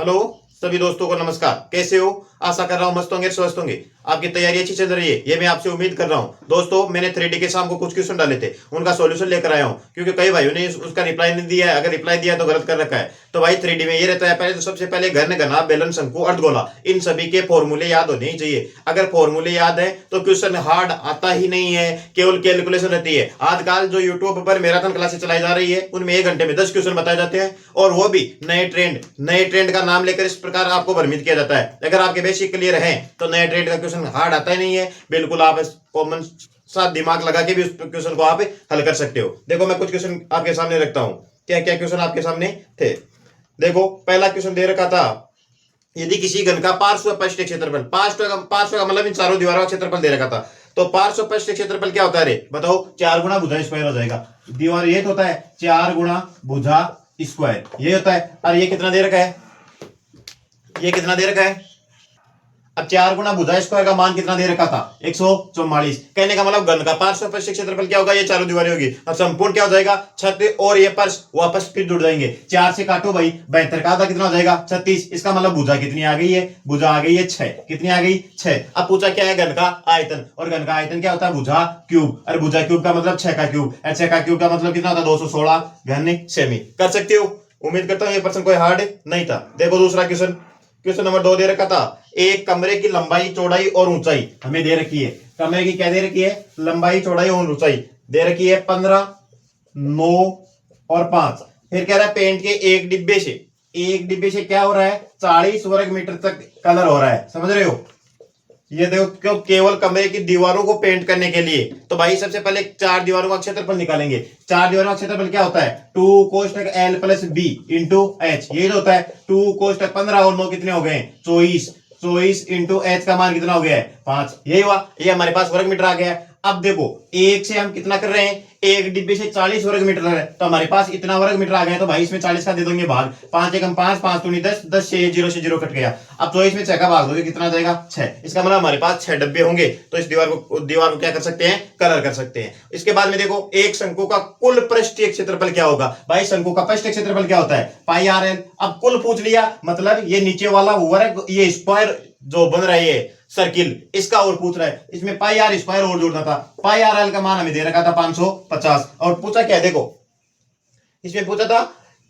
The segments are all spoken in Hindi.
हेलो सभी दोस्तों को नमस्कार। कैसे हो? आशा कर रहा हूं मस्त होंगे, स्वस्थ होंगे। आपकी तैयारी अच्छी चल रही है, ये मैं आपसे उम्मीद कर रहा हूं। दोस्तों, मैंने 3D के शाम को कुछ क्वेश्चन डाले थे, उनका सॉल्यूशन लेकर आया हूं, क्योंकि कई भाइयों ने उसका रिप्लाई नहीं दिया है। अगर रिप्लाई दिया तो गलत कर रखा है। तो भाई 3D में ये रहता है, पहले तो सबसे पहले घन, घना, बेलन, शंकु, अर्धगोला, इन सभी के फॉर्मूले याद होने ही चाहिए। अगर फॉर्मूले याद है तो क्वेश्चन हार्ड आता ही नहीं है, केवल कैलकुलेशन रहती है। आजकल जो यूट्यूब पर मैराथन क्लासेस चलाई जा रही है, उनमें 1 घंटे में 10 क्वेश्चन बताए जाते हैं, और वो भी नए ट्रेंड का नाम लेकर इस प्रकार आपको भ्रमित किया जाता है। अगर आपके बेसिक क्लियर है तो नए ट्रेंड का क्वेश्चन हार्ड आता ही नहीं है। बिल्कुल आप कॉमन सा दिमाग लगा के भी उस क्वेश्चन को आप हल कर सकते हो। देखो, मैं कुछ क्वेश्चन आपके सामने रखता हूं। क्या क्या क्वेश्चन आपके सामने थे? देखो, पहला क्वेश्चन दे रखा था, यदि किसी घन का पार्श्व क्षेत्रफल, पार्श्व का मतलब इन चारों दीवारों का क्षेत्रफल दे रखा था। तो पार्श्व क्षेत्रफल क्या होता है रे? बताओ। 4 गुना भुजा स्क्वायर हो जाएगा। दीवार ये तो होता है 4 गुना भुजा स्क्वायर, ये होता है। और ये कितना दे रखा है? ये कितना दे रखा है? अब 4 गुना भुजा स्क्वायर का मान कितना दे रखा था? 144। कहने का मतलब घन का पार्श्व क्षेत्रफल क्या होगा? ये चारों दीवारें होगी। अब संपूर्ण क्या हो जाएगा? छत और ये पर्श वापस फिर जुड़ जाएंगे। 4 से काटो भाई, 72 का आधा कितना हो जाएगा? 36। इसका मतलब भुजा कितनी आ गई है? भुजा आ गई है 6। कितनी आ गई? 6। अब पूछा क्या है? घन का आयतन। और घन का आयतन क्या होता है? भुजा क्यूब। और भुजा क्यूब का मतलब 6 का क्यूब। 6 का क्यूब का मतलब कितना होता है? 216 घन सेमी। कर सकते हो? उम्मीद करता हूं ये प्रश्न कोई हार्ड नहीं था। देखो दूसरा क्वेश्चन, क्वेश्चन नंबर 2 दे रखा था, एक कमरे की लंबाई, चौड़ाई और ऊंचाई हमें दे रखी है। कमरे की क्या दे रखी है? लंबाई, चौड़ाई और ऊंचाई दे रखी है 15, 9 और 5। फिर कह रहा है पेंट के एक डिब्बे से क्या हो रहा है? 40 वर्ग मीटर तक कलर हो रहा है। समझ रहे हो? ये देखो, केवल कमरे की दीवारों को पेंट करने के लिए। तो भाई सबसे पहले 4 दीवारों का क्षेत्रफल निकालेंगे। 4 दीवारों का क्षेत्रफल क्या होता है? 2 कोष्टक L plus B into H। ये होता है 2 कोष्टक 15 और 9 कितने हो गए? 24 इंटू H का मान कितना हो गया है? 5। यही हुआ, ये हमारे पास वर्ग मीटर आ गया। अब देखो, एक से हम कितना कर रहे हैं? एक डिब्बे से 40 वर्ग मीटर है, तो हमारे पास इतना वर्ग मीटर आ गया। तो भाई इसमें 40 का दे देंगे भाग। 5 एकम 5, 5 दूनी 10, 10 से 0 कट गया। अब 24 में 6 का भाग दोगे, कितना जाएगा? 6। इसका मतलब हमारे पास 6 डब्बे होंगे। तो इस दीवार को क्या कर सकते हैं? कलर कर सकते हैं। इसके बाद में देखो, एक शंकु का कुल पृष्ठीय क्षेत्रफल क्या होगा? भाई शंकु का पृष्ठीय क्षेत्रफल क्या होता है? पाई आर एल। अब कुल पूछ लिया, मतलब ये नीचे वाला वर्ग, ये स्क्वायर जो बन रहा है सर्किल, इसका और पूछ रहा है। इसमें पाई आर स्क्वायर और जोड़ना था। पाई आर एल का मान हमें दे रखा था 550। और पूछा क्या? देखो, इसमें पूछा था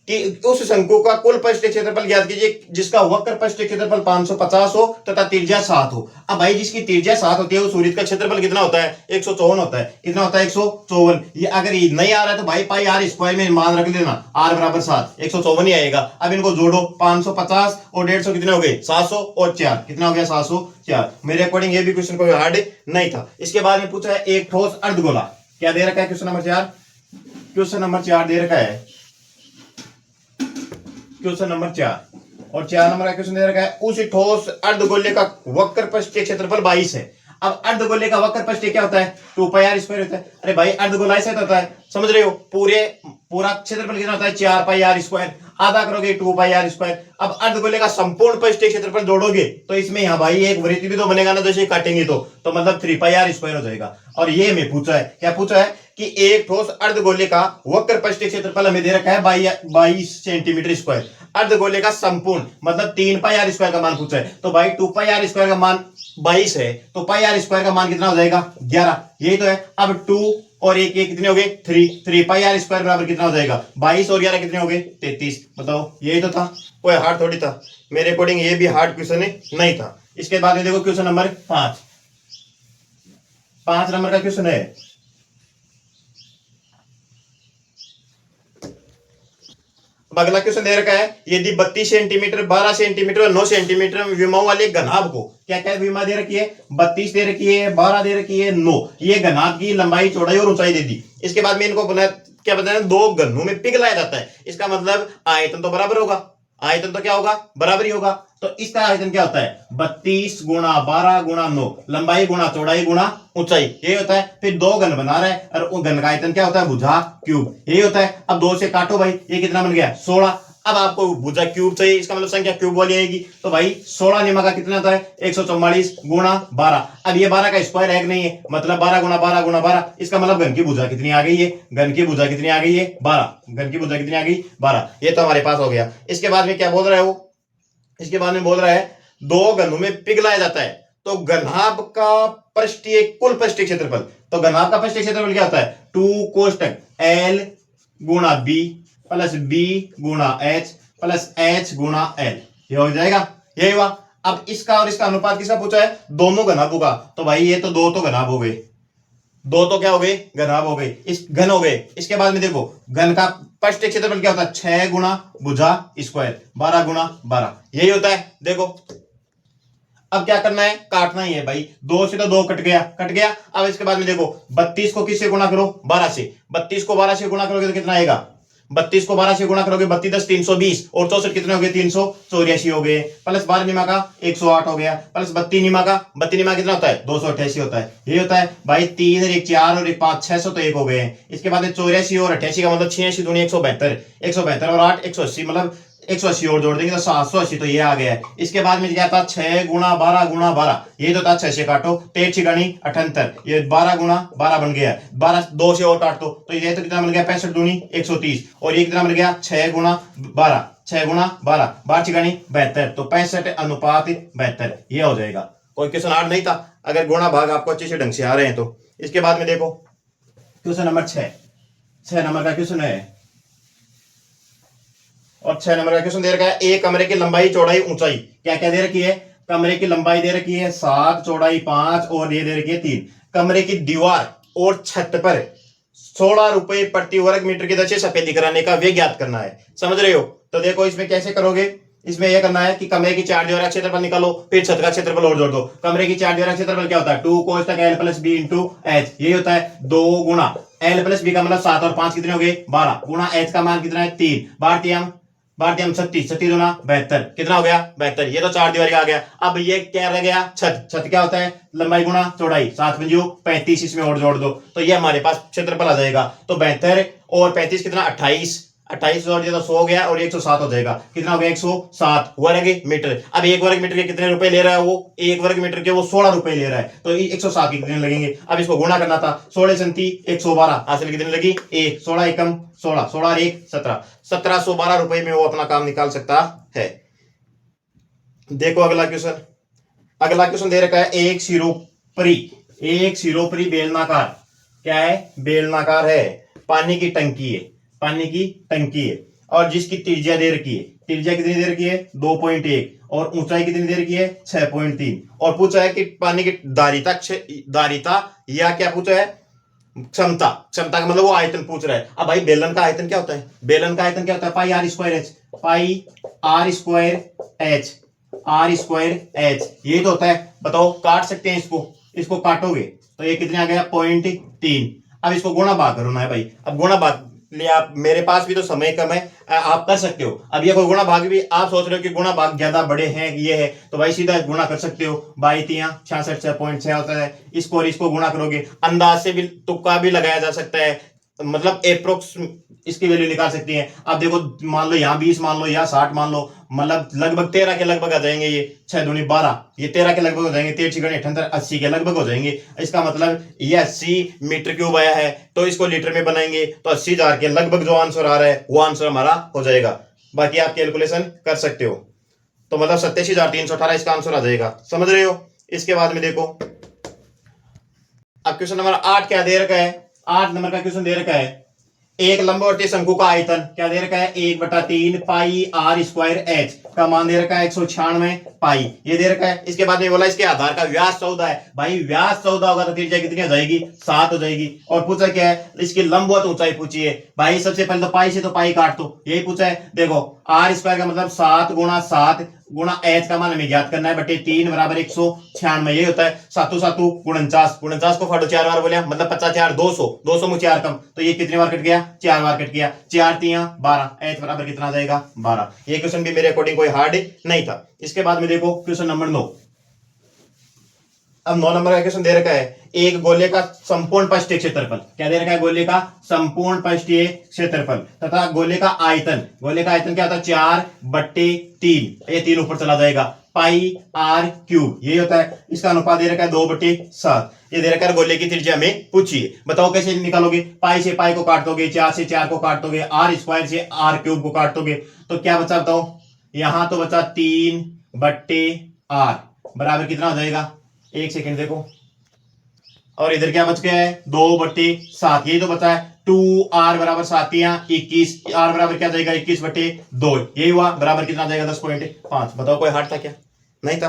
कि उस शंकु का कुल पृष्ठीय क्षेत्रफल ज्ञात कीजिए जिसका वक्र पृष्ठीय क्षेत्रफल 550 हो तथा त्रिज्या 7 हो। अब भाई जिसकी त्रिज्या 7 होती है, उस वृत्त का क्षेत्रफल कितना होता है? 154 होता है। कितना होता है? 154। ये अगर ये नहीं आ रहा है तो भाई पाई आर स्क्वायर में मान रख लेना, आर बराबर 7, 154 ही आएगा। अब इनको जोड़ो, 550 और 150 कितने हो गए? 700 और 4 कितना हो गया? 704। मेरे अकॉर्डिंग ये भी क्वेश्चन कोई हार्ड नहीं था। इसके बाद में पूछा है एक ठोस अर्धगोला, क्या दे रखा है? Question number 4। क्वेश्चन नंबर 4 दे रखा है, क्वेश्चन नंबर 4 और 4 नंबर का क्वेश्चन दे रखा है, उस ठोस अर्धगोले का वक्र पृष्ठीय क्षेत्रफल 22 है। अब अर्धगोले का वक्र पृष्ठीय क्या होता है? 2 पाई आर स्क्वायर होता है। अरे भाई अर्धगोला ऐसे होता है, समझ रहे हो? पूरा क्षेत्रफल कितना होता है? 4 पाई आर स्क्वायर। आधा करोगे 2 पाई आर स्क्वायर। अब अर्धगोले का संपूर्ण पृष्ठीय क्षेत्रफल जोड़ोगे तो इसमें यहाँ भाई एक वृत्त भी तो बनेगा ना, जैसे काटेंगे तो मतलब 3 पाई आर स्क्वायर हो जाएगा। और ये हमें पूछा है, क्या पूछा है? कि एक ठोस अर्धगोले का वक्र पृष्ठीय क्षेत्रफल हमें दे रखा है 22 सेंटीमीटर स्क्वायर। अर्धगोले का संपूर्ण मतलब 3 पाई आर स्क्वायर का मान पूछा है। तो भाई 2 पाई आर स्क्वायर का मान 22 है, तो पाई आर स्क्वायर का मान कितना हो जाएगा? 11। यही तो है। अब 2 और 1 कितने हो गए? 3 पाई आर स्क्वायर बराबर कितना हो जाएगा? 22 और 11 कितने हो गए? 33। बताओ, यही तो था, कोई हार्ड थोड़ी था। मेरे अकॉर्डिंग ये भी हार्ड क्वेश्चन नहीं था। इसके बाद में देखो क्वेश्चन नंबर 5 नंबर का क्वेश्चन है, अगला क्वेश्चन दे रखा है, यदि 32 सेंटीमीटर, 12 सेंटीमीटर और 9 सेंटीमीटर विमाओं वाले घनाभ को, क्या क्या विमा दे रखी है? 32 दे रखी है, 12 दे रखी है, 9। ये घनाभ की लंबाई, चौड़ाई और ऊंचाई दे दी। इसके बाद में इनको क्या बताया? 2 घनों में पिघलाया जाता है। इसका मतलब आयतन तो बराबर होगा। आयतन तो क्या होगा? बराबर ही होगा। तो इसका आयतन क्या होता है? 32 गुणा 12 गुणा 9, लंबाई गुणा चौड़ाई गुणा ऊंचाई, यही होता है। फिर 2 घन बना रहा है और घन का आयतन क्या होता है? भुजा क्यूब, यही होता है। अब 2 से काटो भाई, ये कितना बन गया? 16। अब आपको भुजा क्यूब चाहिए, इसका मतलब संख्या क्यूब वाली आएगी। तो भाई 16 निमा का कितना होता है? 144 गुणा 12। अब ये 12 का स्क्वायर है कि नहीं है, मतलब 12 गुणा 12 गुणा 12। इसका मतलब घन की भुजा कितनी आ गई है? घन की भुजा कितनी आ गई है? 12। घन की भुजा कितनी आ गई? 12। ये तो हमारे पास हो गया। इसके बाद में क्या बोल रहे हो? इसके बाद में बोल रहा है दो घनों में पिघलाया जाता है तो घनाभ का पृष्ठीय कुल पृष्ठीय क्षेत्रफल, तो घनाभ का पृष्ठीय क्षेत्रफल क्या होता है, 2 कोष्टक L गुणा B प्लस B गुणा H प्लस H गुणा L, ये हो जाएगा, यही हुआ। अब इसका और इसका अनुपात किसका पूछा है, दोनों घनाभों का, तो भाई ये तो दो तो घनाभ हो गए, दो तो क्या हो गए, घनाभ हो गए, इस घन हो गए। इसके बाद में देखो घन का पृष्ठीय क्षेत्रफल क्या होता है, 6 गुणा भुजा स्क्वायर 12 गुणा 12, यही होता है। देखो अब क्या करना है, काटना ही है भाई, दो से तो दो कट गया, कट गया। अब इसके बाद में देखो 32 को किससे गुणा करो, 12 से, 32 को 12 से गुणा करोगे तो कितना आएगा, 32 को 12 से गुणा करोगे 32 10 320 और 64 कितने हो गए, 384 हो गए, प्लस 12 निमा का 108 हो गया, प्लस 32 निमा का, 32 निमा कितना होता है, 288 होता है, ये होता है भाई। 3 और 1 4 और 1 5 600 तो एक हो गए। इसके बाद 84 और 88 का मतलब 86 दूनी 172, 172 और 8 180, मतलब 180 और जोड़ देंगे तो 780, तो ये आ गया है। इसके बाद में क्या था, 6 गुणा 12 गुणा 12, ये तो था 6 से काटो, 13 छिगानी 78, ये 12 गुणा 12 बन गया, 12 2 से और काट दो तो ये तो कितना बन गया, 65 दूनी 130, और ये कितना बन गया, 6 गुणा 12, 6 गुणा 12, 12 छिगानी 72, तो 65 अनुपात 72, ये हो जाएगा। कोई क्वेश्चन हार्ड नहीं था, अगर गुणा भाग आपको अच्छे से ढंग से आ रहे हैं तो। इसके बाद में देखो क्वेश्चन नंबर 6 नंबर का क्वेश्चन है, और 6 नंबर का क्वेश्चन दे रखा है, एक कमरे की लंबाई चौड़ाई ऊंचाई क्या क्या दे रखी है, कमरे की लंबाई दे रखी है 7, चौड़ाई 5 और ये दे रखी है 3। कमरे की दीवार और छत पर 16 रुपए प्रति वर्ग मीटर की दर से सफेदी कराने का व्यय ज्ञात करना है, समझ रहे हो। तो देखो इसमें कैसे करोगे, इसमें यह करना है कि कमरे की चार दीवार का क्षेत्रफल निकालो, फिर छत का क्षेत्रफल और जोड़ दो। कमरे की चार दीवार का क्षेत्रफल क्या होता है, 2 कोष्टक L plus B into H, यही होता है 2 गुणा L प्लस B का मतलब 7 और 5 कितने हो गए, 12 गुणा H का मान कितना है 3, भारतीय 36 36 गुना 72, कितना हो गया 72, ये तो चार दीवारी का आ गया। अब ये क्या रह गया, छत क्या होता है, लंबाई गुणा चौड़ाई, 7 पंजू 35, इसमें और जोड़ दो तो ये हमारे पास क्षेत्रफल आ जाएगा। तो 72 और 35 कितना 28, 28 जोड़ दिया तो 100 हो गया, और 107 हो जाएगा, कितना हो गया 107 वर्ग मीटर। अब एक वर्ग मीटर के कितने रुपए ले रहा है वो, एक वर्ग मीटर के वो 16 रुपए ले रहा है, तो 107 के कितने लगेंगे। अब इसको गुणा करना था, 16 संती 112, हासिल कितने लगी 1, 16 एकम 16, 16 और 1 17, 1712 रुपए में वो अपना काम निकाल सकता है। देखो अगला क्वेश्चन दे रखा है, एक सिरोपरी बेलनाकार, क्या है, बेलनाकार है, पानी की टंकी है, और जिसकी त्रिज्या दे रखी है, त्रिज्या कितनी दे रखी है 2.1, और ऊंचाई कितनी दे रखी है 6.3, और पूछा है कि पानी की दारिता या क्या पूछा है, क्षमता का मतलब वो आयतन पूछ रहा है। अब भाई बेलन का आयतन क्या होता है, पाई आर स्क्वायर एच, ये तो होता है। बताओ काट सकते हैं इसको काटोगे तो ये कितने आ गया 0.3। अब इसको गुणा भाग करना है भाई, अब गुणा भाग लिए आप, मेरे पास भी तो समय कम है, आप कर सकते हो। अब ये कोई गुणा भाग भी आप सोच रहे हो कि गुणा भाग ज्यादा बड़े हैं, ये है तो भाई सीधा गुणा कर सकते हो, 22×66.6 होता है, इसको और इसको गुणा करोगे, अंदाज से भी तुक्का भी लगाया जा सकता है, मतलब एप्रोक्स इसकी वैल्यू निकाल सकती है। अब देखो मान लो यहाँ 20 मान लो, यहाँ 60 मान लो, मतलब लगभग 13 के लगभग आ जाएंगे, ये 6 दूनी 12, ये 13 के लगभग हो जाएंगे, 13 छिकड़े 78 80 के लगभग हो जाएंगे। इसका मतलब ये 80 मीटर क्यूब आया है, तो इसको लीटर में बनाएंगे तो 80,000 के लगभग जो आंसर आ रहा है वो आंसर हमारा हो जाएगा। बाकी आप कैलकुलेशन कर सकते हो, तो मतलब 87,318 इसका आंसर आ जाएगा, समझ रहे हो। इसके बाद में देखो अब क्वेश्चन नंबर 8 क्या दे रखा है, 8 नंबर का क्वेश्चन दे रखा है, एक लंबवर्ती शंकु का आयतन क्या दे रखा है 1/3 पाई आर स्क्वायर एच का मान दे रखा है 196 पाई, ये दे रखा है। इसके बाद में बोला इसके आधार का व्यास 14 है, भाई व्यास 14 होगा तो त्रिज्या कितनी हो जाएगी 7 हो जाएगी। और पूछा क्या है, इसकी लंबवत ऊंचाई पूछी है, भाई सबसे पहले तो पाई से तो पाई काट दो, यही पूछा है। देखो आर स्क्वायर का मतलब 7 गुणा 7 गुणा एच का मान हमें ज्ञात करना है, बटे 3 बराबर 196, यही होता है। 7 7 49 को फाड़ो 4 बार बोले, मतलब 50 4 200, 200 में 4 कम, तो ये कितने बार कट गया 4 बार कट गया, 4 3 12, एच बराबर कितना आ जाएगा 12। ये क्वेश्चन भी मेरे अकॉर्डिंग कोई हार्ड नहीं था। इसके बाद में देखो क्वेश्चन नंबर 9, अब 9 नंबर का क्वेश्चन दे रखा है, एक गोले का संपूर्ण पृष्ठीय क्षेत्रफल, क्या दे रखा है, गोले का संपूर्ण पृष्ठीय क्षेत्रफल तथा गोले का आयतन क्या होता है 4/3, ये 3 ऊपर चला जाएगा, पाई आर क्यूब, ये होता है। इसका अनुपात दे रखा है 2/7, ये दे रखा है। गोले की त्रिज्या में पूछिए, बताओ कैसे निकालोगे, पाई से पाई को काट दोगे, 4 से 4 को काट दोगे, आर स्क्वायर से आर क्यूब को काट दोगे, तो क्या बचा बताओ, यहां तो बचा 3/r बराबर कितना हो जाएगा, एक सेकेंड देखो, और इधर क्या बच गया है 2/7, यही तो बचा है 2r बराबर 7 21, r बराबर क्या जाएगा 21/2, यही हुआ, बराबर कितना जाएगा 10.5। बताओ कोई हार्ड था क्या, नहीं था,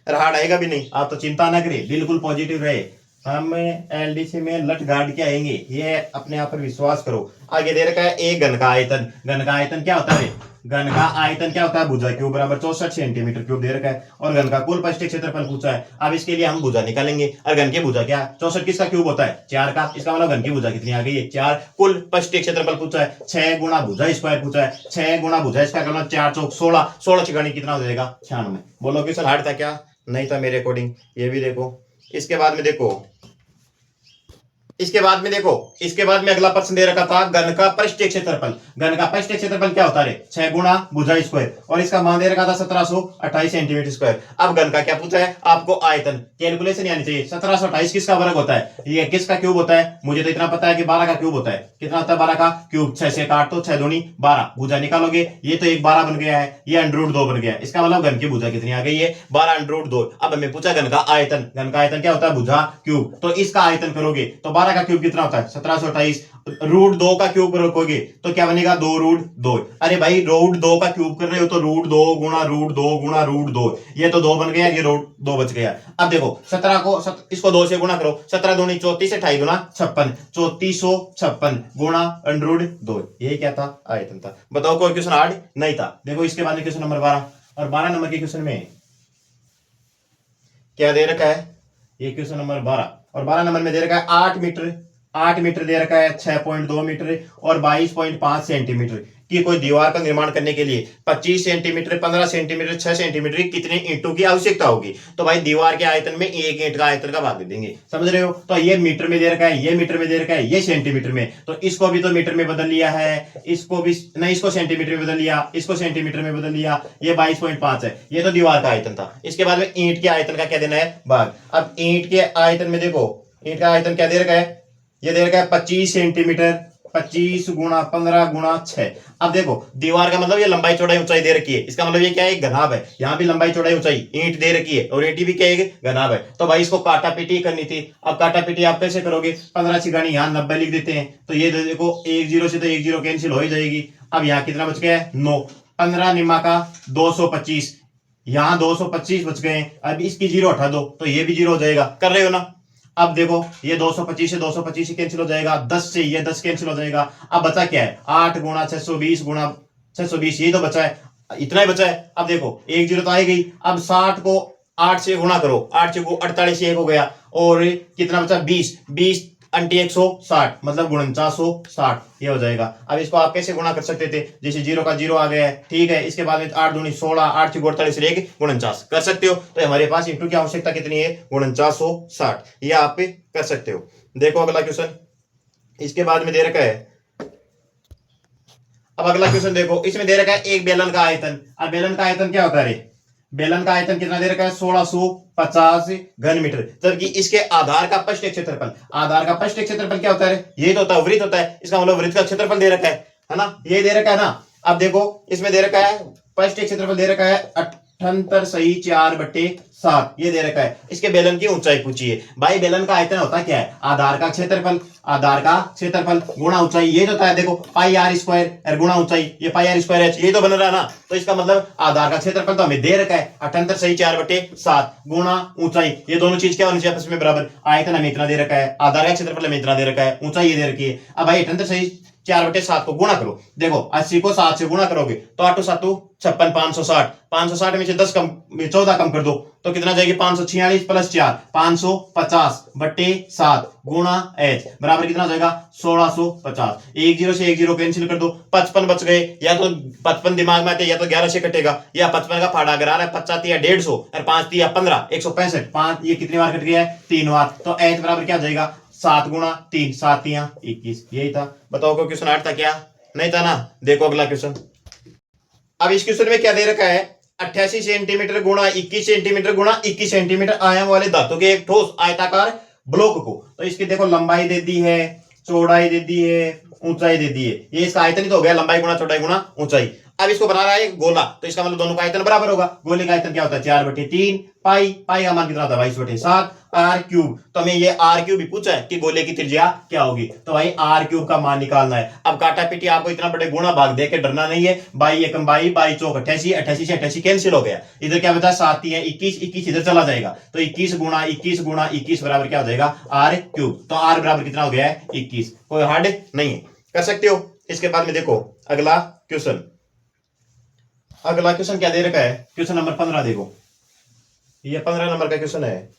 अरे हार्ड आएगा भी नहीं, आप तो चिंता ना करिए, बिल्कुल पॉजिटिव रहे, हम एलडीसी में लट गाड़ के आएंगे, ये अपने आप पर विश्वास करो। आगे दे रखा है एक घन का आयतन, घन का आयतन क्या होता है, घन का आयतन क्या होता है, भुजा क्यूब बराबर 64 सेंटीमीटर क्यूब दे रखा है, और घन का कुल पृष्ठीय क्षेत्रफल पूछा है। अब इसके लिए हम भुजा निकालेंगे, और घन की भुजा क्या 64 किसका क्यूब होता है 4 का, इसका मतलब घन की भुजा कितनी आ गई है 4, कुल पृष्ठीय क्षेत्रफल पूछा है 6 गुना भुजा स्क्वायर पूछा है, 6 गुना भुजा इसका मतलब 4 चौक 16, 16 छिगानी कितना हो जाएगा 96। बोलो क्वेश्चन हार्ड था क्या, नहीं था मेरे अकॉर्डिंग। ये भी देखो, इसके बाद में देखो, इसके बाद में देखो, इसके बाद में अगला प्रश्न दे रखा था घन का पृष्ठीय क्षेत्रफल। घन का पृष्ठीय क्षेत्रफल क्या होता है 6 गुना भुजा स्क्वायर, और इसका मान दे रखा था 1728 सेंटीमीटर स्क्वायर। अब घन का क्या पूछा है आपको, आयतन, कैलकुलेशन आनी चाहिए। 1728 किसका वर्ग होता है, ये किसका क्यूब होता है, मुझे तो इतना पता है कि 12 का क्यूब होता है। कितना होता है 12 का क्यूब, 6 से काट तो 6 दूनी 12, भुजा निकालोगे ये तो एक 12 बन गया है, ये √2 बन गया, इसका मतलब घन की भुजा कितनी आ गई है 12√2। अब हमें पूछा घन का आयतन, घन का आयतन क्या होता है भुजा क्यूब, तो इसका आयतन करोगे तो 12 का क्यूब कितना होता है 1728, √2 का क्यूब रखोगे तो क्या बनेगा 2√2। अरे भाई √2 का क्यूब कर रहे हो तो √2 गुणा √2 गुणा √2, ये तो 2 बन गया, ये √2 बच गया। अब देखो 17 को इसको 2 से गुणा करो, 17 दूनी 34, 28 गुना 56, 3456 गुणा √2, ये क्या था आयतन था। बताओ कोई क्वेश्चन हार्ड नहीं था। देखो इसके बाद में क्वेश्चन नंबर 12, और 12 नंबर के क्वेश्चन में क्या दे रखा है, ये क्वेश्चन नंबर 12, और 12 नंबर में दे रखा है 8 मीटर दे रखा है, 6.2 मीटर और 22.5 सेंटीमीटर की कोई दीवार का निर्माण करने के लिए 25 सेंटीमीटर, 15 सेंटीमीटर, 6 सेंटीमीटर की कितने ईंटों की आवश्यकता होगी। तो भाई दीवार के आयतन में एक ईंट का आयतन का भाग दे देंगे, समझ रहे हो। तो ये मीटर में दे रखा है, ये मीटर में दे रखा है, ये सेंटीमीटर में, तो इसको भी तो मीटर में बदल लिया है, इसको भी नहीं, इसको सेंटीमीटर में बदल लिया, इसको सेंटीमीटर में बदल लिया, ये 22.5 है, ये तो दीवार का आयतन था। इसके बाद में ईंट के आयतन का क्या देना है भाग। अब ईंट के आयतन में देखो, ईंट का आयतन क्या दे रखा है, ये दे रखा है 25 सेंटीमीटर, 25 गुणा 15 गुणा 6। अब देखो दीवार का मतलब ये लंबाई चौड़ाई ऊंचाई दे रखी है, इसका मतलब ये क्या है घनाभ है, यहाँ भी लंबाई चौड़ाई ऊंचाई ईंट दे रखी है, और ईंट भी क्या है घनाभ है। तो भाई इसको काटा पीटी करनी थी। अब काटा पीटी आप कैसे करोगे, 15 छिगानी यहाँ 90 लिख देते हैं, तो ये देखो 1 0 से तो 1 0 कैंसिल हो ही जाएगी। अब यहाँ कितना बच गया है 9, 15 निमा का 225, यहाँ 225 बच गए। अब इसकी 0 हटा दो तो ये भी 0 हो जाएगा, कर रहे हो ना। अब देखो ये 225 से 225 कैंसिल हो जाएगा, 10 से ये 10 कैंसिल हो जाएगा। अब बचा क्या है 8 गुणा 620 गुणा 620, ये तो बचा है, इतना ही बचा है। अब देखो 1 0 तो आई गई, अब 60 को 8 से गुणा करो, 8 से 48 1 हो गया, और कितना बचा 20, 20 अंटी 160 मतलब 4960, ये हो जाएगा। अब इसको आप कैसे गुणा कर सकते थे, जैसे 0 का 0 आ गया है, ठीक है। इसके बाद में 8 दूनी 16, 8 से 48 1 49 कर सकते हो। तो हमारे पास इंटू की आवश्यकता कितनी है 4960, ये आप कर सकते हो। देखो अगला क्वेश्चन, इसके बाद में दे रखा है, अब अगला क्वेश्चन देखो, इसमें दे रखा है एक बेलन का आयतन। अब बेलन का आयतन क्या होता है, बेलन का आयतन कितना दे रखा है 1650 घन मीटर, जबकि इसके आधार का पृष्ठीय क्षेत्रफल, आधार का पृष्ठीय क्षेत्रफल क्या होता है, ये तो होता है वृत्त होता है, इसका मतलब वृत्त का क्षेत्रफल दे रखा है ना, ये दे रखा है ना। अब देखो इसमें दे रखा है पृष्ठीय क्षेत्रफल दे रखा है 78 सही 4/7, ये दे रखा है। इसके बेलन की ऊंचाई पूछी है। भाई बेलन का आयतन होता क्या है, आधार का क्षेत्रफल, आधार का क्षेत्रफल गुणा ऊंचाई, ये जो होता है देखो पाई आर स्क्वायर गुणा ऊंचाई, ये पाई आर स्क्वायर है, ये तो बन रहा है ना। तो इसका मतलब आधार का क्षेत्रफल तो हमें दे रखा है 78 सही 4/7 गुणा ऊंचाई, ये दोनों चीज क्या होनी चाहिए आपस में बराबर। आयतन हमें इतना दे रखा है, आधार का क्षेत्रफल हमें इतना दे रखा है, ऊंचाई ये दे रखी है। अब भाई 78 सही 4/7 को गुणा करो, देखो 80 को 7 से गुणा करोगे तो 8 7 56, 560, 560 में से 10 कम 14 कम कर दो तो कितना जाएगी 546 प्लस 4 550/7 गुणा h बराबर कितना जाएगा 1650। 1 0 से 1 0 कैंसिल कर दो, 55 बच गए, या तो 55 दिमाग में आते या तो 11 से कटेगा, या 55 का फाड़ा अगर आ रहा है 50 या 150 और 5 या 15 165, 5 ये कितनी बार कट गया है 3 बार, तो h बराबर क्या जाएगा 7 गुणा 3, 7 या 21, यही था। बताओ को क्वेश्चन आठ था क्या, नहीं था ना। देखो अगला क्वेश्चन, अब इस क्वेश्चन में क्या दे रखा है 88 सेंटीमीटर गुणा 21 सेंटीमीटर गुणा 21 सेंटीमीटर आयाम वाले धातु के एक ठोस आयताकार ब्लॉक को, तो इसकी देखो लंबाई दे दी है, चौड़ाई दे दी है, ऊंचाई दे दी है, ये इसका आयतन ही तो हो गया लंबाई गुणा चौड़ाई गुणा ऊंचाई। अब इसको बना रहा है एक गोला, तो इसका मतलब दोनों का आयतन बराबर होगा। गोले का आयतन क्या होता है 4/3 पाई, पाई का मान कितना होता है 22/7 आर क्यूब। तो हमें ये आर क्यूब भी पूछा है कि गोले की त्रिज्या क्या होगी, तो भाई आर क्यूब का मान निकालना है। अब काटा पीटी आपको इतना बड़े गुणा भाग देके डरना नहीं है। बाई एकम बाई, बाई चौक 88, 88 से 88 कैंसिल हो गया। इधर क्या बता 7 है 21, 21 इधर चला जाएगा, तो 21 गुणा 21 गुणा 21 बराबर क्या हो जाएगा आर क्यूब। तो आर बराबर कितना हो गया है 21, कोई हार्ड नहीं है, कर सकते हो। इसके बाद में देखो अगला क्वेश्चन, अगला क्वेश्चन क्या दे रखा है, क्वेश्चन नंबर 15 देखो, ये 15 नंबर का क्वेश्चन है।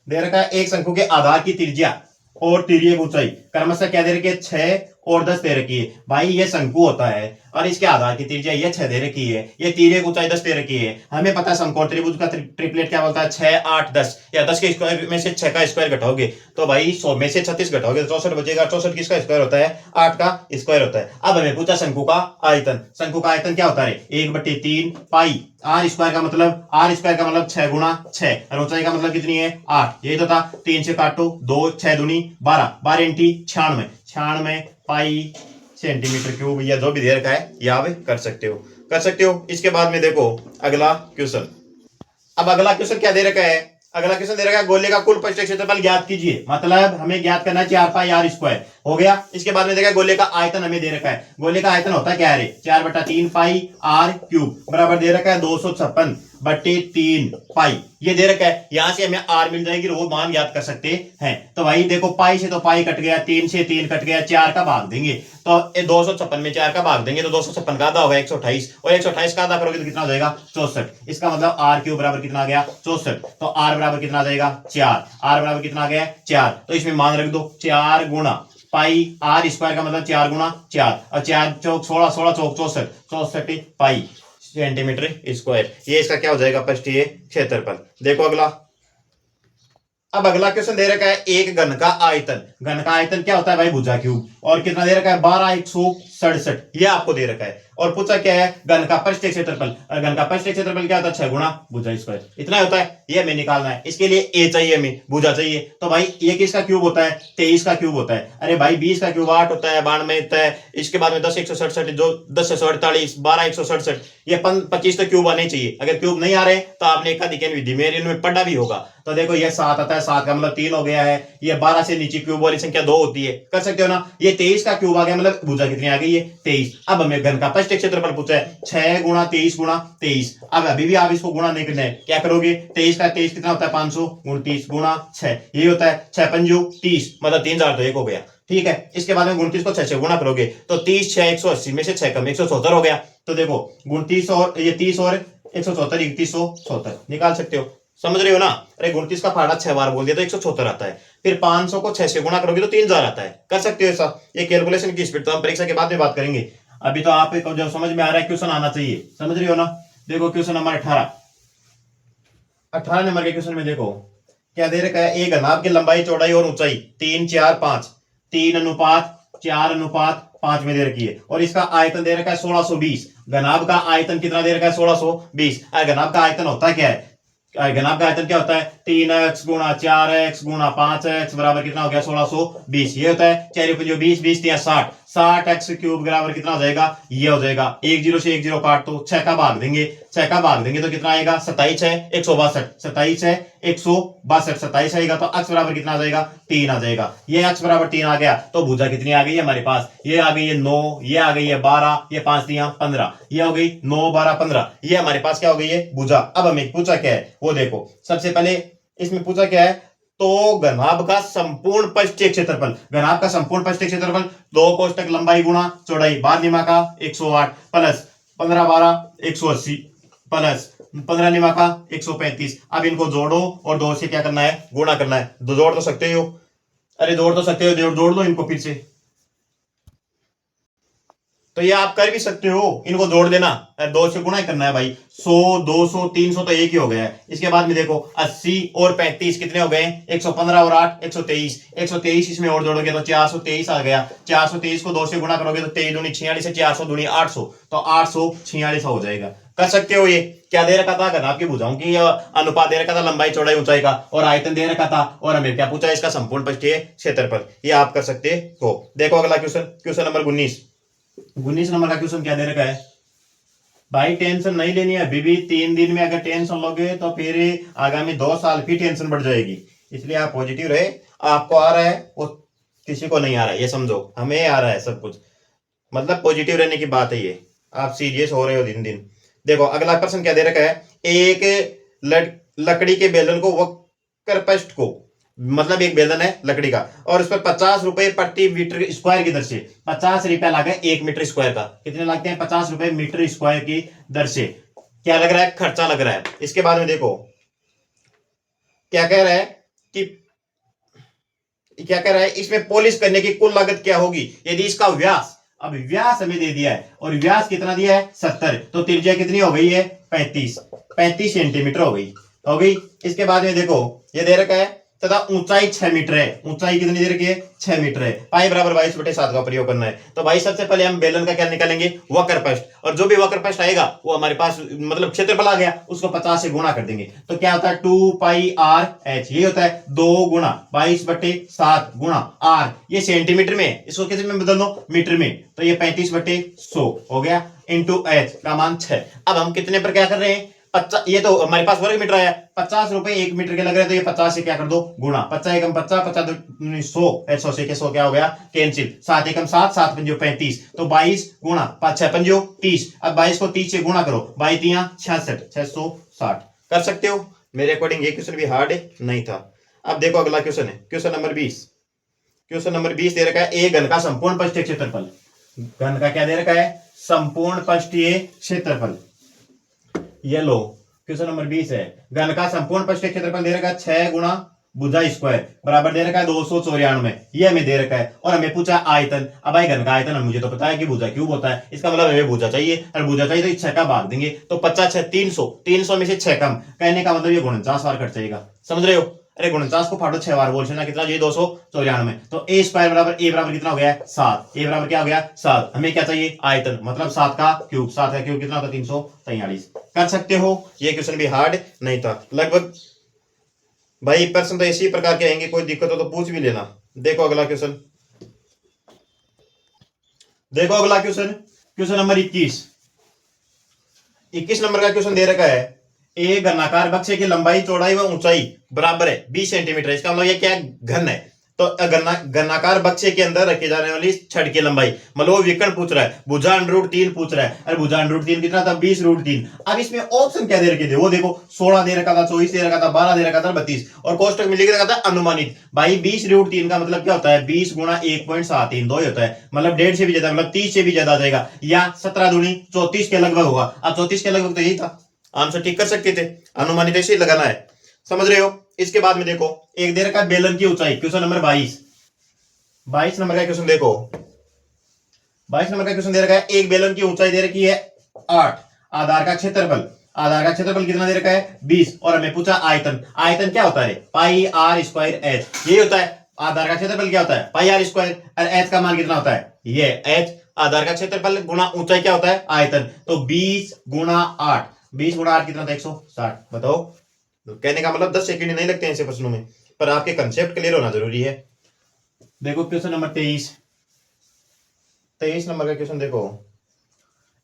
दे रखा है एक शंकु के आधार की त्रिज्या और तिर्यक ऊंचाई क्रमशः क्या दे रखी है 6 और 10 दे रखी है। भाई ये शंकु होता है और इसके आधार की त्रिज्या ये 6 दे रखी है, ये तिर्यक ऊंचाई 10 दे रखी है। हमें पता है शंकु और त्रिभुज का ट्रिपलेट क्या बोलता है 6 8 10, या 10 के स्क्वायर में से 6 का स्क्वायर घटाओगे तो भाई 100 में से 36 घटाओगे तो 64 बचेगा। 64 किसका स्क्वायर होता है 8 का स्क्वायर होता है। अब हमें पूछा शंकु का आयतन, शंकु का आयतन क्या होता है 1/3 पाई, आर स्क्वायर का मतलब, आर स्क्वायर का मतलब 6 गुणा 6, और ऊंचाई का मतलब कितनी है 8, यही तो था। 3 से काटो 2 6 दूनी 12, 12 इंटी 96, 96 पाई सेंटीमीटर क्यूब, या जो भी दे रखा है या आप कर सकते हो, कर सकते हो। इसके बाद में देखो अगला क्वेश्चन, अब अगला क्वेश्चन क्या दे रखा है, अगला क्वेश्चन दे रखा है गोले का कुल पृष्ठ क्षेत्रफल ज्ञात कीजिए, मतलब हमें ज्ञात करना है 4 पाई आर स्क्वायर हो गया। इसके बाद में देखा गोले का आयतन हमें दे रखा है, गोले का आयतन होता है क्या है 4/3 पाई आर क्यूब बराबर दे रखा है 256/3 पाई, ये दे रखा है। यहां से हमें आर मिल जाएगी, वो मान याद कर सकते हैं। तो भाई देखो पाई से तो पाई कट गया, 3 से 3 कट गया, 4 का भाग देंगे तो 256 में 4 का भाग देंगे तो 256 का आधा होगा 128, और 128 का आधा करोगे तो कितना हो जाएगा 64। इसका मतलब आर क्यूब बराबर कितना आ गया 64। तो आर बराबर कितना आ जाएगा 4, आर बराबर कितना आ गया 4, तो इसमें मान रख दो 4 गुणा पाई आर स्क्वायर का मतलब 4 गुणा 4, और 4 चौक 16, 16 चौक 64, 64 पाई सेंटीमीटर स्क्वायर, ये इसका क्या हो जाएगा पृष्ठीय क्षेत्रफल। देखो अगला, अब अगला क्वेश्चन दे रखा है एक घन का आयतन, घन का आयतन क्या होता है भाई भुजा क्यूब, और कितना दे रखा है 12/167, ये आपको दे रखा है। और पूछा क्या है घन का पृष्ठीय क्षेत्रफल, घन का पृष्ठीय क्षेत्रफल क्या होता है 6 गुणा भुजा स्क्वायर, इतना होता है, ये हमें निकालना है। इसके लिए ए चाहिए हमें, भुजा चाहिए, तो भाई ये किसका क्यूब होता है 23 का क्यूब होता है। अरे भाई 20 का क्यूब 8 होता है, 92 होता है, इसके बाद में 10 167, जो 10 148, 12 167, ये 25 तो क्यूब आने चाहिए। अगर क्यूब नहीं आ रहे तो आपने एकाधिकन विधि में पढ़ा भी होगा। तो देखो ये 7 आता है, 7 का मतलब 3 हो गया है, ये 12 से नीचे क्यूब वाली संख्या 2 होती है, कर सकते हो ना। ये 23 का क्यूब आ गया, मतलब भुजा कितनी आ गई है 23। अब हमें घन का पृष्ठीय क्षेत्रफल पूछा है 6 गुणा 23 गुणा 23। अब अभी भी आप इसको गुणा नहीं करना है, क्या करोगे 23 का 23 कितना होता है 529 गुणा 6, ये होता है 6 पंजू 30, मतलब 3000 तो एक हो गया, ठीक है। इसके बाद में 29 को 6 से गुणा करोगे तो 30 6 180 में से 6 कम 174 हो गया। तो देखो 29 और ये 30 और 174 3174 निकाल सकते हो, समझ रहे हो ना। अरे 29 का फाड़ा 6 बार बोल दिया तो 174 आता है, फिर 500 को 6 से गुणा करोगे तो 3000 आता है, कर सकते हो ऐसा। ये कैलकुलेशन की स्पीड तो हम परीक्षा के बाद में बात करेंगे, अभी तो आपको जब समझ में आ रहा है क्वेश्चन आना चाहिए, समझ रही हो ना। देखो क्वेश्चन नंबर 18 नंबर के क्वेश्चन में देखो क्या दे रखा है एक घनाभ की लंबाई चौड़ाई और ऊंचाई 3 4 5 3:4:5 में दे रखी है, और इसका आयतन दे रखा है 1620। घनाभ का आयतन कितना दे रखा है 1620। घनाभ का आयतन होता है क्या है, घनाभ का आयतन क्या होता है 3x गुणा 4x गुणा 5x बराबर कितना हो गया 1620, ये होता है 4 पंजो 20 20 3 60, 60x क्यूब बराबर कितना हो जाएगा, ये हो जाएगा 1 0 से 1 0 काट दो, 6 का भाग देंगे, 6 का भाग देंगे तो कितना आएगा 27 है 162, 27 है 162, 27 आएगा तो x बराबर कितना आ जाएगा 3 आ जाएगा। ये x बराबर 3 आ गया तो भुजा कितनी आ गई है हमारे पास, ये आ गई है 9, ये आ गई है 12, ये 5 दिया 15, ये हो गई 9 12 15, ये हमारे पास क्या हो गई है भुजा। अब हमें पूछा क्या है वो देखो, सबसे पहले इसमें पूछा क्या है तो घनाभ का संपूर्ण पृष्ठीय क्षेत्रफल, घनाभ का संपूर्ण पृष्ठीय क्षेत्रफल 2 कोष्टक लंबाई गुणा चौड़ाई, बाद निमा का 108 प्लस 15 12 180 प्लस 15 निमा का 135। अब इनको जोड़ो और 2 से क्या करना है गुणा करना है, जोड़ तो सकते हो, अरे जोड़ तो सकते हो, जोड़ दो इनको फिर से, तो ये आप कर भी सकते हो, इनको जोड़ देना, 2 से गुणा करना है भाई, 100 200 300 तो एक ही हो गया है। इसके बाद में देखो 80 और 35 कितने हो गए 115 और 8 123, 123 इसमें और जोड़ोगे तो 423 आ गया, 423 को 2 से गुणा करोगे तो 23 दूनी 46 है, 400 दूनी 800, तो 846 हो जाएगा, कर सकते हो। ये क्या दे रखा था घनाभ की भुजाओं की अनुपात दे रखा था लंबाई चौड़ाई ऊंचाई का, और आयतन दे रखा था, और हमें क्या पूछा इसका संपूर्ण पृष्ठीय क्षेत्रफल, ये आप कर सकते हो। देखो अगला क्वेश्चन, क्वेश्चन नंबर 19, 19 नंबर का क्वेश्चन क्या दे रखा है भाई, टेंशन नहीं लेनी है अभी भी। 3 दिन में अगर टेंशन लोगे तो फिर आगामी 2 साल फिर टेंशन बढ़ जाएगी। इसलिए आप पॉजिटिव रहे। आपको आ रहा है वो किसी को नहीं आ रहा है, ये समझो। हमें आ रहा है सब कुछ, मतलब पॉजिटिव रहने की बात है ये। आप सीरियस हो रहे हो दिन दिन। देखो अगला प्रश्न क्या दे रखा है, एक लकड़ी के बेलन को वक्र पृष्ठ को, मतलब एक बेलन है लकड़ी का, और उस पर 50 रुपए प्रति मीटर स्क्वायर की दर से, 50 रुपया लगा 1 मीटर स्क्वायर का। कितने लगते हैं? 50 रुपए मीटर स्क्वायर की दर से क्या लग रहा है? खर्चा लग रहा है। इसके बाद में देखो क्या कह रहा है कि क्या कह रहा है, इसमें पॉलिश करने की कुल लागत क्या होगी यदि इसका व्यास, अब व्यास हमें दे दिया है और व्यास कितना दिया है? 70, तो त्रिज्या कितनी हो गई है? 35 सेंटीमीटर हो गई। इसके बाद में देखो ये दे रखा है तथा ऊंचाई 6 मीटर है। ऊंचाई कितनी दे रखी है? 6 मीटर है। पाई बराबर 22/7 का प्रयोग करना है। तो भाई सबसे पहले हम बेलन का क्या निकालेंगे? वक्र पृष्ठ, और जो भी वक्र पृष्ठ आएगा वो हमारे पास मतलब क्षेत्रफल आ गया, उसको 50 से गुणा कर देंगे। तो क्या होता है? 2πr/h, ये होता है 2 गुणा 22/7 गुणा r, ये सेंटीमीटर में, इसको किस में बदल दो? मीटर में। तो ये 35/100 हो गया, इंटू h का मान 6। अब हम कितने पर क्या कर रहे हैं? 50, ये तो हमारे पास वर्ग मीटर आया, 50 रुपए 1 मीटर के लग रहे हैं, तो ये 50 से क्या कर दो? गुणा। 50 एकम 50, 50 100, 100 से 100 क्या हो गया? कैंसिल। 7 एकम 7, 7 पंजो 35, तो 22 गुणा 5 6 पंजो 30। अब 22 को 30 से गुणा करो, 22 तिया 66, 660 कर सकते हो। मेरे अकॉर्डिंग ये क्वेश्चन भी हार्ड नहीं था। अब देखो अगला क्वेश्चन है, क्वेश्चन नंबर 20। क्वेश्चन नंबर 20 दे रखा है, एक घन का संपूर्ण पृष्ठीय क्षेत्रफल। घन का क्या दे रखा है? संपूर्ण पृष्ठीय क्षेत्रफल। ये लो क्वेश्चन नंबर 20 है। घन का संपूर्ण पृष्ठीय क्षेत्रफल दे रखा है 6 गुणा भुजा स्क्वायर बराबर दे रखा है 294, ये हमें दे रखा है। और हमें पूछा आयतन। अब भाई घन का आयतन मुझे तो पता है कि भुजा क्यूब होता है, इसका मतलब हमें भुजा चाहिए, और भुजा चाहिए तो 6 का भाग देंगे, तो 50 6 300, 300 में से 6 कम, कहने का मतलब ये 49 बार कट जाएगा। समझ रहे हो? अरे 49 को फाड़ो 6 बार, बोल ना कितना? ये 294। तो ए स्क्वायर बराबर ए बराबर कितना हो गया? 7। ए बराबर क्या हो गया? 7। हमें क्या चाहिए? आयतन, मतलब 7 का क्यूब। 7 का क्यूब कितना होता? 343। कर सकते हो। ये क्वेश्चन भी हार्ड नहीं था लगभग। भाई प्रश्न तो इसी प्रकार के आएंगे, कोई दिक्कत हो तो पूछ भी लेना। देखो अगला क्वेश्चन, देखो अगला क्वेश्चन, क्वेश्चन नंबर 21। 21 नंबर का क्वेश्चन दे रखा है, एक घनाकार बक्से की लंबाई चौड़ाई व ऊंचाई बराबर है 20 सेंटीमीटर। इसका मतलब ये क्या है? घन है। तो घनाकार बक्से के अंदर रखी जाने वाली छड़ की लंबाई, मतलब वो विकर्ण पूछ रहा है, भुजा √3 पूछ रहा है। अरे भुजा √3 कितना था? 20√3। अब इसमें ऑप्शन क्या दे रखे थे? वो देखो 16 दे रखा था, 24 दे रखा था, 12 दे रखा था, 32, और कोष्टक में लिख रखा था अनुमानित। भाई 20√3 का मतलब क्या होता है? 20 गुणा 1.732 होता है, मतलब 1.5 से भी ज्यादा, मतलब 30 से भी ज्यादा आ जाएगा, या 17 दूनी 34 के लगभग होगा। अब 34 के लगभग तो यही था, आंसर ठीक कर सकते थे। अनुमानित ऐसे ही लगाना है, समझ रहे हो? इसके बाद में देखो एक दे रखा है बेलन की ऊंचाई, क्वेश्चन नंबर 22। 22 नंबर का क्वेश्चन देखो, 22 नंबर का क्वेश्चन दे रखा है, एक बेलन की ऊंचाई दे रखी है 8, आधार का क्षेत्रफल, आधार का क्षेत्रफल कितना दे रखा है? 20, और हमें पूछा आयतन। आयतन क्या होता है? पाई आर स्क्वायर एच, यही होता है। आधार का क्षेत्रफल क्या होता है? पाई आर स्क्वायर, और एच का मान कितना होता है? ये एच। आधार का क्षेत्रफल गुणा ऊंचाई क्या होता है? आयतन। तो 20 गुणा 8, 20 गुणा 8 कितना था? 160। बताओ, कहने का मतलब 10 सेकंड नहीं लगते हैं ऐसे प्रश्नों में, पर आपके कंसेप्ट क्लियर होना जरूरी है। देखो क्वेश्चन नंबर 23। 23 नंबर का क्वेश्चन देखो,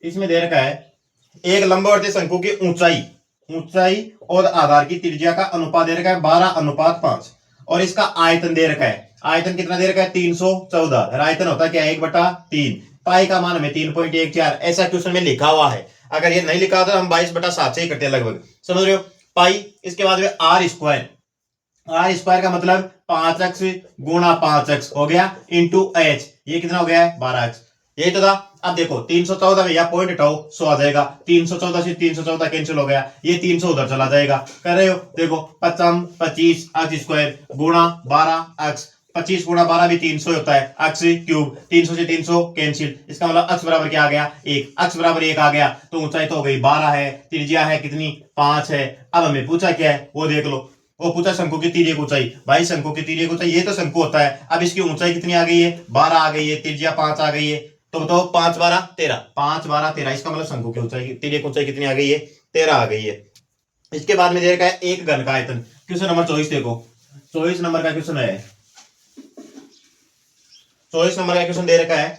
इसमें दे रखा है, एक लंबवर्ती शंकु की ऊंचाई, ऊंचाई और आधार की त्रिज्या का अनुपात दे रखा है 12:5, और इसका आयतन दे रखा है। आयतन कितना दे रखा है? 314, और आयतन होता है क्या? 1/3। पाई का मान हमें 3.14, ऐसा क्वेश्चन में लिखा हुआ है। अगर ये नहीं लिखा होता तो हम 22/7 से ही करते हैं लगभग, समझ रहे हो? पाई, इसके बाद में आर स्क्वायर, आर स्क्वायर का मतलब 5x गुणा 5x हो गया, इंटू एच, ये कितना हो गया है? 12x, यही तो था। अब देखो 314 में या पॉइंट हटाओ 100 आ जाएगा, 314 से 314 कैंसिल हो गया, ये 300 उधर चला जाएगा। कर रहे हो? देखो 25 x स्क्वायर गुणा 12x, 25 गुणा 12 भी 300 होता है, x क्यूब, 300 से 300 कैंसिल, इसका मतलब x बराबर क्या आ गया? 1, x बराबर 1 आ गया, तो ऊंचाई तो हो गई 12 है, त्रिज्या है कितनी? 5 है। अब हमें पूछा क्या है वो देख लो, वो पूछा शंकु की तिर्यक ऊंचाई। भाई शंकु की तिर्यक ऊंचाई, ये तो शंकु होता है। अब इसकी ऊंचाई कितनी आ गई है? 12 आ गई है, त्रिज्या 5 आ गई है, तो बताओ 5 12 13, 5 12 13, इसका मतलब शंकु की ऊंचाई, तिर्यक ऊंचाई कितनी आ गई है? 13 आ गई है। इसके बाद में दे रखा है एक घन का आयतन, क्वेश्चन नंबर 24 देखो, 24 नंबर का क्वेश्चन है, 24 नंबर का क्वेश्चन दे रखा है,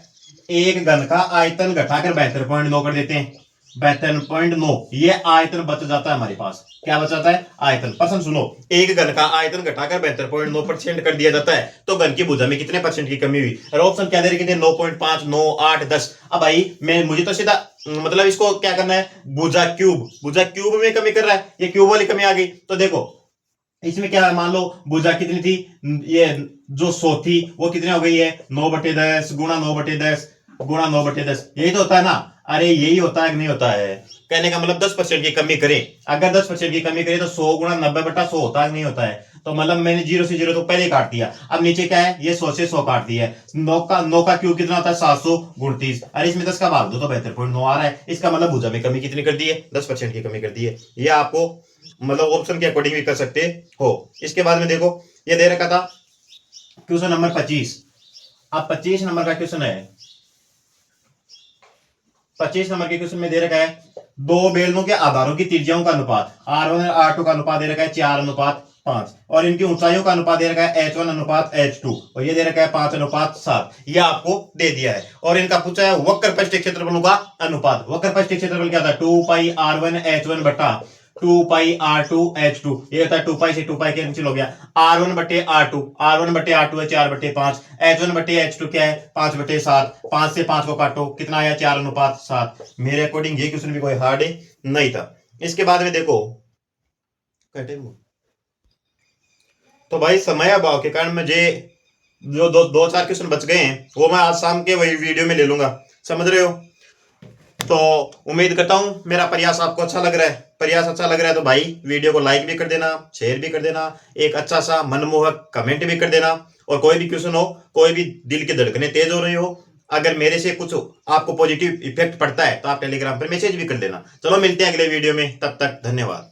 एक घन का आयतन घटाकर 72.9 कर देते हैं। 72.9 ये आयतन बच जाता है हमारे पास। क्या बच जाता है? आयतन। प्रश्न सुनो, एक घन का आयतन घटाकर 72.9% कर दिया जाता है तो घन की भुजा में कितने परसेंट की कमी हुई? और ऑप्शन क्या दे रहे थे? 9.5, 9, 8, 10। अब भाई मुझे तो सीधा मतलब इसको क्या करना है? भुजा क्यूब में कमी कर रहा है, ये क्यूब वाली कमी आ गई। तो देखो इसमें क्या है, मान लो भुजा कितनी थी, ये जो 100 थी वो कितनी हो गई है? 9/10 गुणा 9/10 गुणा 9/10। यही तो होता है ना? अरे यही होता है कि नहीं होता है? कहने का मतलब 10% की कमी करें। अगर 10% की कमी करें तो 100 गुणा 90/100 होता है कि नहीं होता है? तो मतलब मैंने 0 से 0 तो पहले काट दिया। अब नीचे क्या है? ये 100 से 100 काट दिया है। 9 का क्यूब कितना होता है? 729। अरे इसमें 10 का भाग दो तो 72.9 आ रहा है। इसका मतलब भुजा में कमी कितनी कर दी है? 10% की कमी कर दी है। ये आपको मतलब ऑप्शन के अकॉर्डिंग भी कर सकते हो। इसके बाद में देखो, ये दे रखा था क्वेश्चन नंबर 25। अब 25 नंबर का क्वेश्चन है। 25 नंबर के क्वेश्चन में दे रखा है दो बेलनों के आधारों की त्रिज्याओं का अनुपात R1 और R2 का अनुपात दे रखा है 4:5 और इनकी ऊंचाइयों का अनुपात दे रखा है H1:H2 और ये दे रखा है 5:7। ये आपको दे दिया है और इनका पूछा है वक्र पृष्ठ क्षेत्रफलों का अनुपात। वक्र पृष्ठ क्षेत्रफल क्या था? 2πr1h1 बटा 2πr2h2। ये होता है 2π से 2π कैंसिल हो गया। R1/R2 R1/R2 है 4/5। H1/H2 क्या है? 5/7। 5 से 5 को काटो, कितना आया? 4:7। मेरे अकॉर्डिंग ये क्वेश्चन भी कोई हार्ड नहीं था। इसके बाद में देखो तो भाई समय अभाव के कारण मुझे जो दो चार क्वेश्चन बच गए हैं वो मैं आज शाम के वही वीडियो में ले लूंगा। समझ रहे हो? तो उम्मीद करता हूं मेरा प्रयास आपको अच्छा लग रहा है। प्रयास अच्छा लग रहा है तो भाई वीडियो को लाइक भी कर देना, शेयर भी कर देना, एक अच्छा सा मनमोहक कमेंट भी कर देना। और कोई भी क्वेश्चन हो, कोई भी दिल की धड़कनें तेज हो रही हो, अगर मेरे से कुछ आपको पॉजिटिव इफेक्ट पड़ता है तो आप टेलीग्राम पर मैसेज भी कर देना। चलो मिलते हैं अगले वीडियो में, तब तक धन्यवाद।